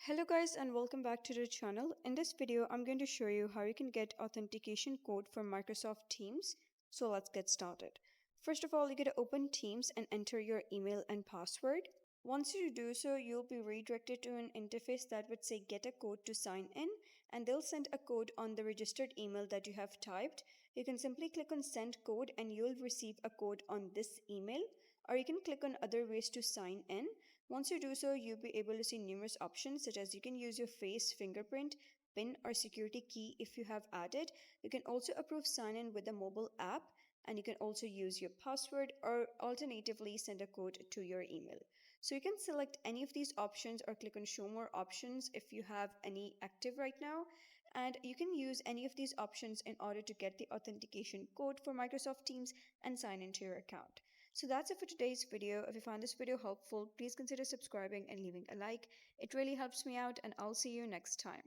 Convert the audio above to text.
Hello guys and welcome back to the channel. In this video, I'm going to show you how you can get authentication code for Microsoft Teams. So let's get started. First of all, you gotta open Teams and enter your email and password. Once you do so, you'll be redirected to an interface that would say get a code to sign in, and they'll send a code on the registered email that you have typed. You can simply click on send code and you'll receive a code on this email, or you can click on other ways to sign in. Once you do so, you'll be able to see numerous options such as you can use your face, fingerprint, PIN, or security key if you have added. You can also approve sign in with a mobile app, and you can also use your password or alternatively send a code to your email. So you can select any of these options or click on show more options if you have any active right now, and you can use any of these options in order to get the authentication code for Microsoft Teams and sign into your account. So that's it for today's video. If you found this video helpful, please consider subscribing and leaving a like. It really helps me out, and I'll see you next time.